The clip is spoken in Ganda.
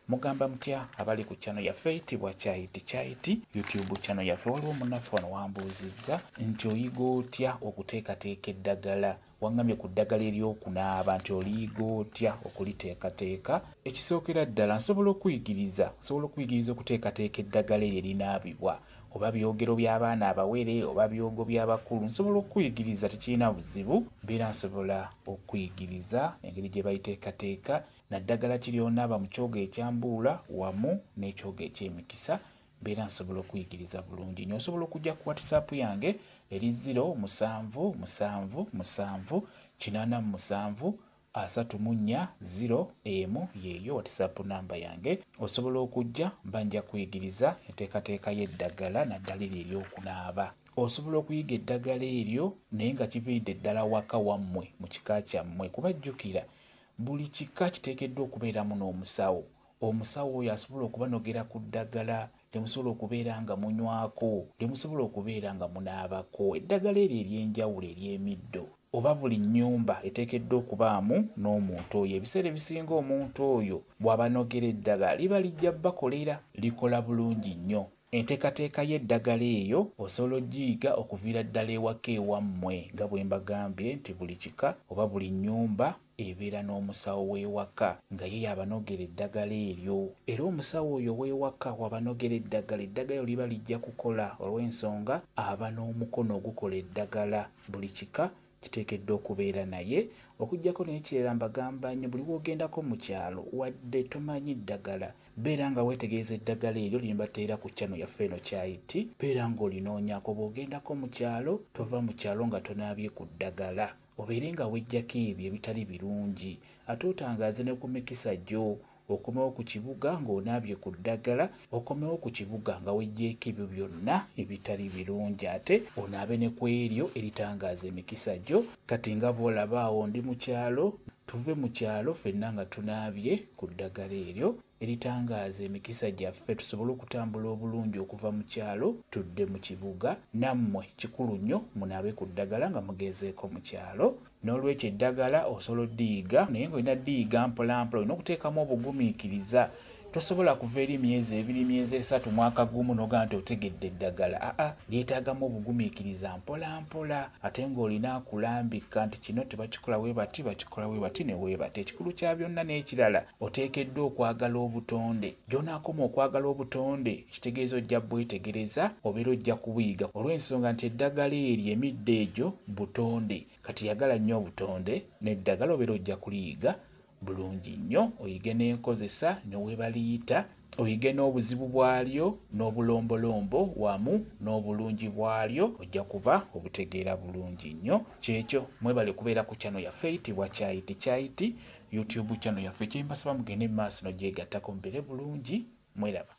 mugamba mutya abali ku channel yaffe eyitibwa Kyayiti YouTube channel yaffe. Waliwo munnaffe wano wambuuzizza nti oyiga otya okuteekateeka eddagala, wangambye ku ddagala ery'okunaaba nti oliyiga otya okuliteekateeka. Ekisookera ddala nsobola okuyigiriza okuteekateeka eddagala eryo erinaabibwa, oba byogero by'abaana abawere oba byogo by'abakulu, nsobola okuyigiriza, tekirina buzibu. Mbeera nsobola okuyigiriza engeri gye bayiteekateeka, naddagala kiryonaaba mu kyogo ekyambuula wamu n'ekyogo eky'emikisa. Mbeera nsobola okuyigiriza bulungi nnyo. Osobola okujja ku WhatsApp yange eri 0777 yeeyo WhatsApp namba yange. Osobola okujja mbanja kuyigiriza enteekateeka y'eddagala naddala eryo ery'okunaaba. Osobola okuyiga eddagala eryo naye nga kiviiridde ddala waka wammwe mu kika kyammwe, kuba jjukira buli kika kiteekeddwa okubeeramu n'omusawo. Omusawo oyo asobola okubanogera ku ddagala, temusobola okubeera nga munywako, temusobola okubeera nga munaabako. Eddagala eryo ery'enjawulo ery'emiddo oba buli nnyumba eteekeddwa okubaamu n'omuntu oyo. Ebiseera ebisinga omuntu oyo bw'abanogera eddagala liba lijja bakolera, likola bulungi nnyo. Enteekateeka y'eddagala eyo osobola ogiyiga okuviira ddala ewaka ewammwe, nga bwe mbagambye nti buli kika oba buli nnyumba ebeera n'omusawo w'ewaka nga ye yabanogera eddagala eryo. Era omusawo oyo w'ewaka wabanogera eddagala, eddagala liba lijja kukola olw'ensonga aba n'omukono ogukola eddagala. Buli kika kiteekeddwa okubeera naye. Okuggyako n'ekirala mbagamba nnyo, buli w'ogendako mu kyalo wadde tomanyi ddagala, beera nga weetegereza eddagala eryo lye mbateera ku channel yaffe eno Kyayiti. Beera ng'olinoonyaako bw'ogendako mu kyalo, tova mu kyalo nga tonaabye ku ddagala. Obeere nga weggyako ebyo ebitali birungi, ate otangaaze ne ku mikisa gyo. Okomewo ku kibuga ng'onaabye ku ddagala, okomewo ku kibuga nga weggyeko ebyo byonna ebitali birungi, ate onaabe ne ku eryo eritangaaza emikisa gyo. Kati nga bw'olaba awo ndi mu kyalo, tuve mu kyalo ffenna nga tunaabye ku ddagala eryo eritangaaza emikisa gyaffe, tusobole okutambula obulungi okuva mu kyalo tudde mu kibuga. Nammwe kikulu nnyo munaabe ku ddagala nga mugezeeko mu kyalo. N'olwekyo eddagala osobola oddiyiga, naye ng'olina ddiyiga mpola mpola, olina okuteekamu obugumiikiriza. Tosobola kuva eri myezi 2, myezi 3, mwaka gumu n'ogamba nti otegedde eddagala. Lyetaagamu obugumiikiriza mpola mpola, ate ng'olina akulambika nti kino tebakikola bwe bati, bakikola bwe bati ne bwe bati. Ekikulu kya byonna n'ekirala, oteekeddwa okwagala obutonde. Gy'onaakoma okwagala obutonde, kitegeeza ojja bwetegereza, obeera ojja kubuyiga, olw'ensonga nti eddagala eryo emiddo egyo butonde. Kati yagala nnyo obutonde n'eddagala obeera ojja kuliyiga bulungi nnyo, oyige n'enkozesa ne we baliyita, oyige n'obuzibu bwalyo n'obulombolombo wamu n'obulungi bwalyo, ojja kuba obutegeera bulungi nnyo. Kyekyo mwebale kubeera ku channel yaffe eyitibwa Kyayiti YouTube channel yaffe. Kyembasaba mugende mu maaso n'ogyegattako mubeere bulungi. Mweraba.